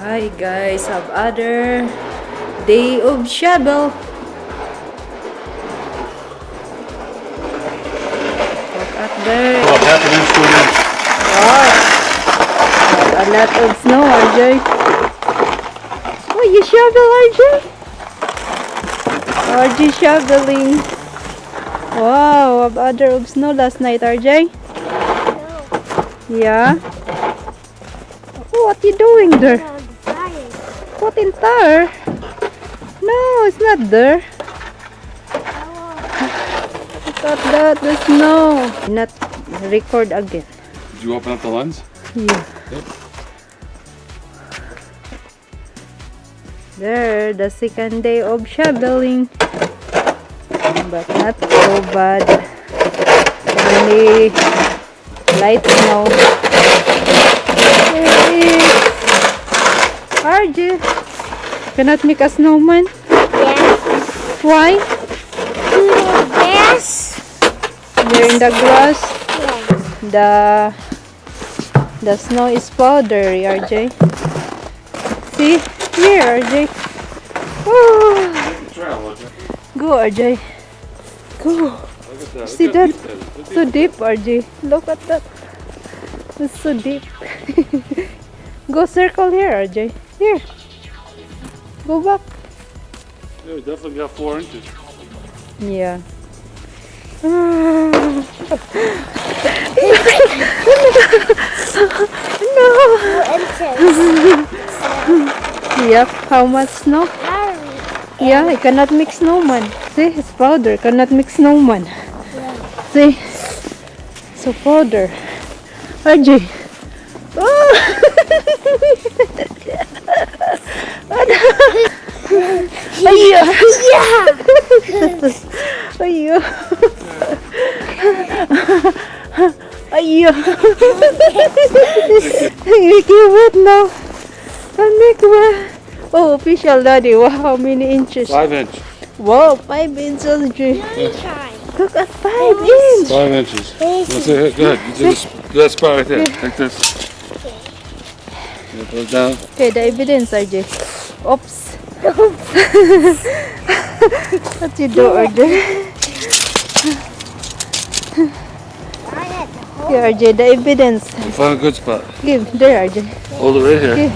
Hi guys, have other day of shovel. Look at there. About half an inch to an inch. Wow, a lot of snow, RJ. Oh, you shovel, RJ? RJ shoveling. Wow, have other of snow last night, RJ? Yeah. What are you doing there? What in there? No, it's not there. Look at that, the snow. Not record again. Did you open up the lens? Yeah. Yep. There, the second day of shoveling. But not so bad. Only light snow. Hey. RJ, cannot make a snowman? Yes. Why? Yes. You're in the grass. Yes. The snow is powdery, RJ. See? Here, RJ. Oh. Go, RJ. Go. See that? So deep, RJ. Look at that. It's so deep. Go circle here, RJ. Here. Go back. Yeah, we definitely got 4 inches. Yeah. No. Yep. How much snow? Yeah, I cannot mix snowman. See, it's powder. Cannot mix snowman. See? So powder. RJ. Oh. Ayyo. Yeah. Ayyo. Ayyo. Make you wet now. I'll make wet. Oh, official daddy. Wow, how many inches? 5 inch. Wow, 5 inches. Let me try. Look at 5 inches. 5 inches. Let's see, go ahead. You do that spot right there. Like this. Yeah, put it down. Okay, the evidence, RJ. Oops. What you do, RJ? Here, RJ, the evidence. You found a good spot. Give, there, RJ. Hold it right here. Okay.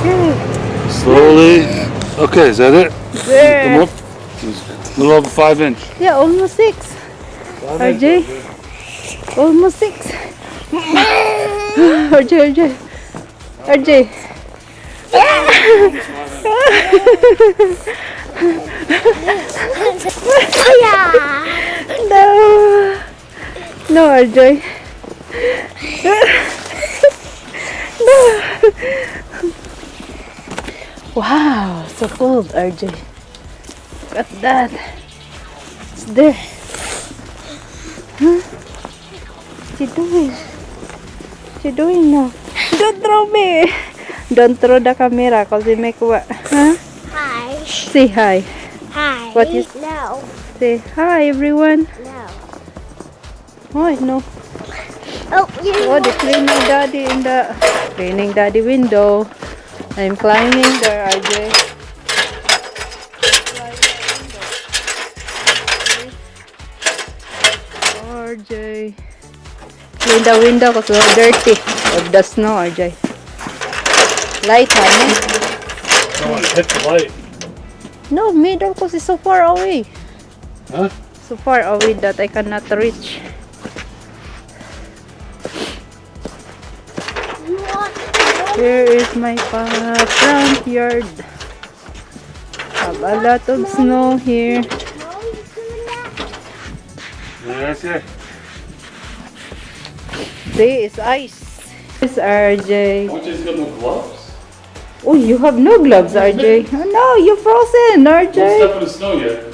Here. Slowly. Okay, is that it? There. Come up. A little over 5 inch. Yeah, almost 6. RJ. Almost 6. RJ. RJ. No. No, RJ. No. Wow, so cold, RJ. Look at that. It's there. Huh? What you doing? What you doing now? Don't throw me. Don't throw the camera because you make what? Huh? Hi. Say hi. Hi. What is- No. Say hi, everyone. No. Oh, no. Oh, you. Oh, the cleaning daddy window. I'm climbing there, RJ. RJ. Clean the window because we're dirty of the snow, RJ. Light, honey. Oh, hit the light. No, middle because it's so far away. Huh? So far away that I cannot reach. Here is my front yard. Have a lot of snow here. Yes, yeah. See, it's ice. This RJ. Why don't you just get no gloves? Oh, you have no gloves, RJ. Oh, no, you're frozen, Don't step RJ. in the snow yet.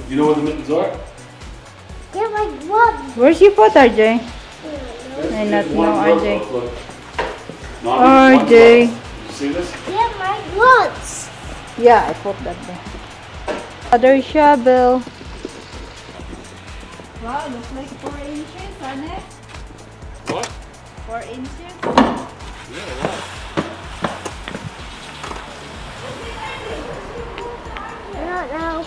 You know where the mittens are? Get my gloves. Where's your foot, RJ? I not One know, glove, RJ. look. Not one glove. RJ. You see this? Get my gloves. Yeah, I put that there. Other shovel. Wow, looks like 4 inches, Annette. What? 4 inches. I don't know.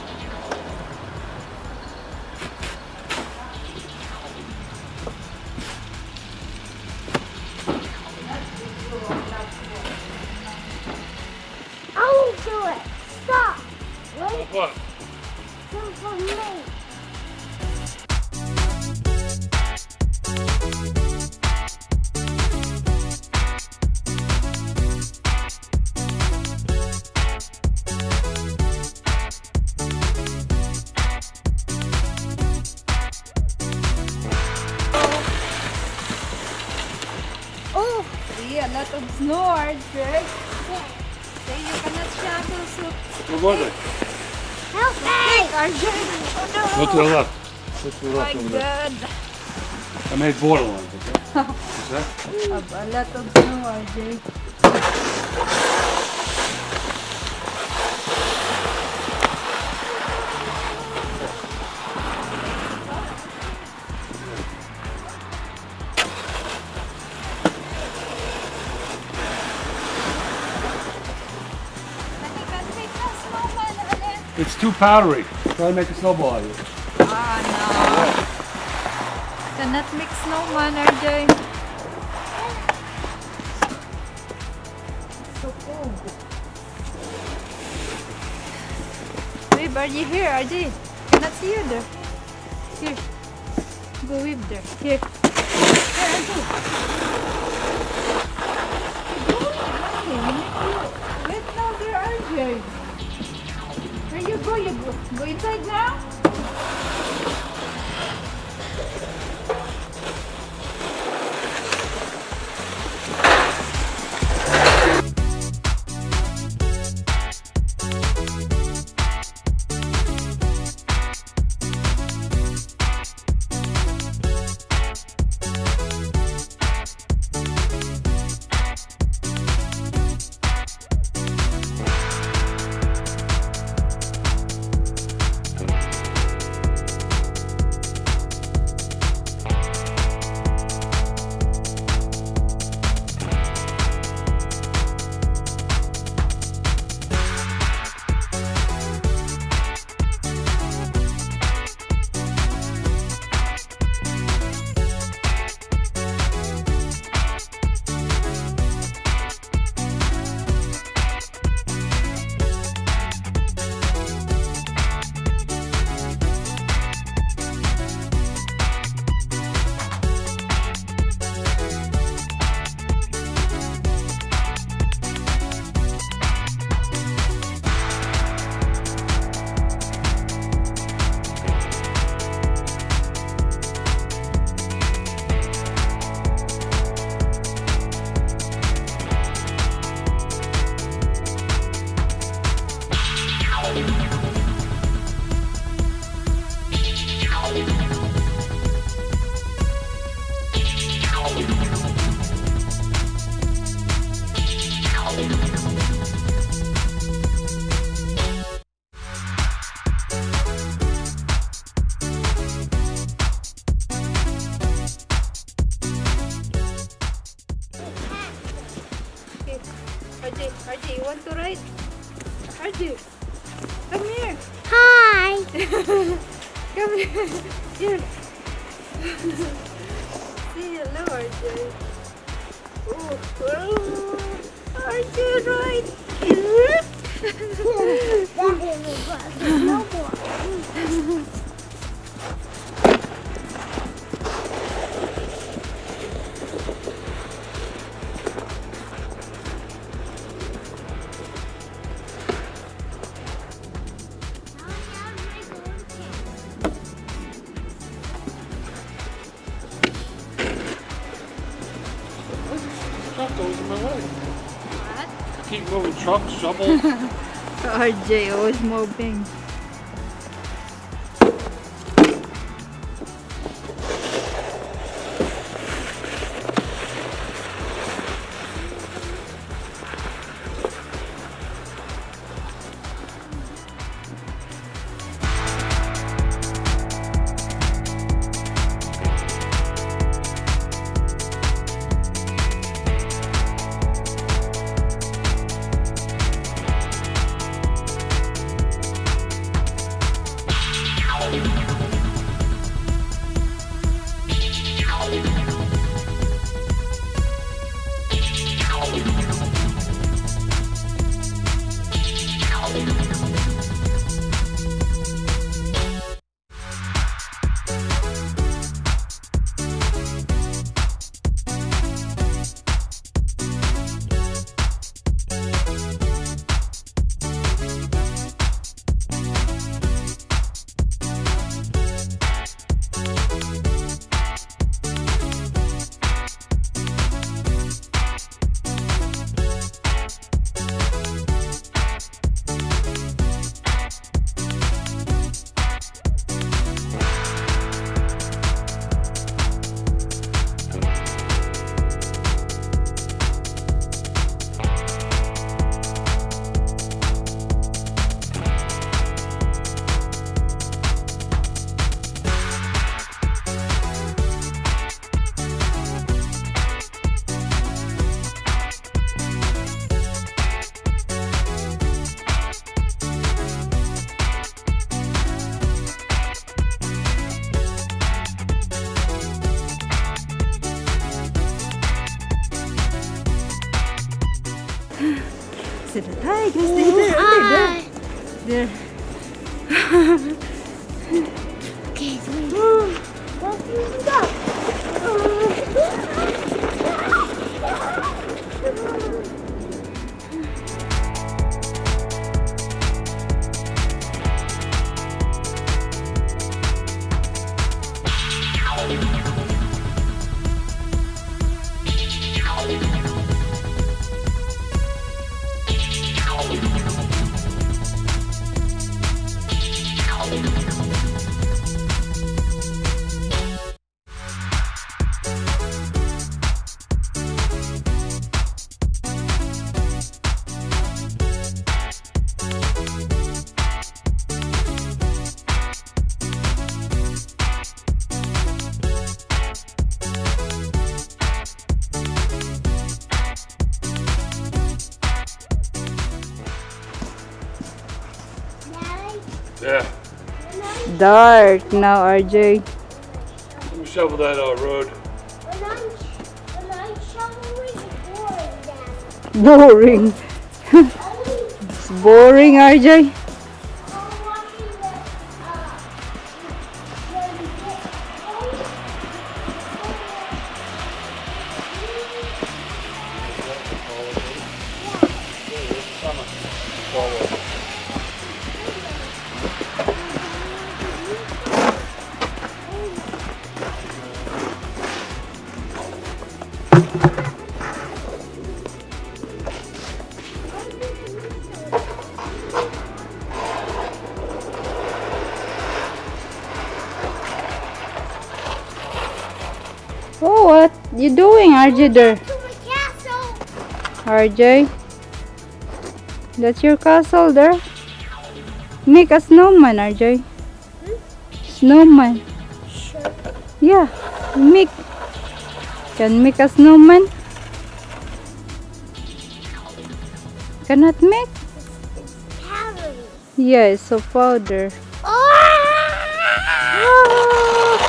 I won't do it. Stop. Wait What? for me. Oh, See, a lot of snow, RJ. Say you cannot shovel, so Where was it? help me. RJ. Oh Look to no. the left. Look to the My left over there. God. I made borderlines, okay? What's that? A lot of snow, RJ. It's too powdery. Try to make a snowball out of it. Ah, no. Cannot make snowman, RJ. So cold. Wave, are you here, RJ? Cannot see you there. Here. Go wave there. Here. Here, RJ. Wait now there, RJ. Where you go? You go inside now? RJ, you want to ride? RJ, come here. Hi. Come here. Here. Say hello, RJ. Oh, RJ, ride. No more. Truck goes in my way. What? Keep moving trucks, shovels. RJ always moving. say that. Hi, go stay there. Hi. There. Okay, Yeah. Dark now, RJ. Let me shovel that road. when I'm shoveling, it's boring, Dad. Boring. Only It's boring, RJ. watching the, when you get home. Oh, what you doing, RJ? There, To the castle. RJ. That's your castle there. Make a snowman, RJ. Snowman. Sure. Yeah, make. Can make a snowman? Cannot make? Calories. Yeah, it's so powder. Oh!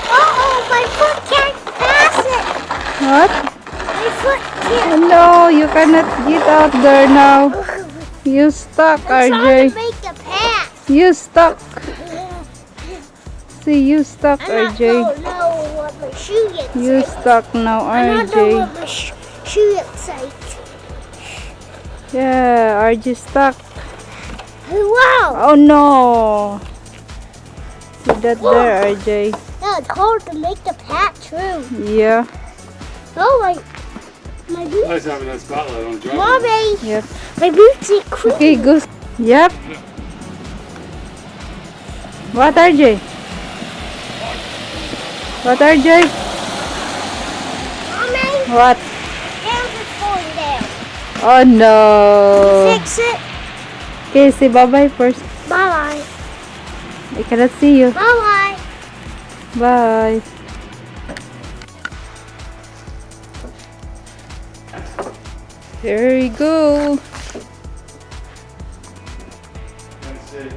Uh-oh, my foot can't pass it. What? My foot Oh, can't. no, you cannot get out there now. You stuck, I'm trying RJ. to make the pass. You stuck. See, you stuck, I don't RJ. know what my shoe gets You like. stuck now, I don't know RJ. what my shoe gets like. Yeah, RJ stuck. Wow! Oh no! See that there, RJ? Yeah, it's hard to make the path through. Yeah. Oh, my boots. Nice having that spotlight on the driver. Mommy, Yep. my boots are creepy. Okay, go. Yep. What, RJ? What, RJ? Mommy, What? hands are falling down. Oh no! Fix it. Okay, say bye-bye first. Bye-bye. I cannot see you. Bye-bye. Bye. There you go. Let's see.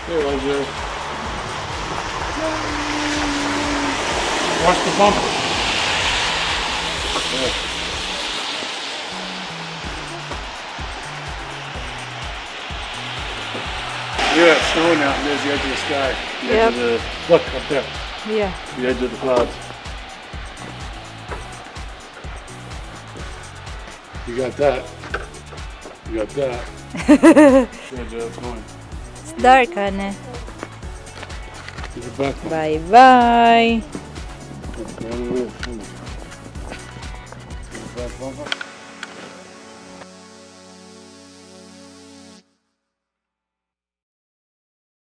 Here, RJ. Watch the bumper. Yeah. Yeah, it's snowing out, and there's the edge of the sky. The edge of the, look, up there, Yeah. the edge of the clouds. You got that. You got that. Good, it's going. It's dark, Hannah. Get it back. Bye-bye. Get it back bumper.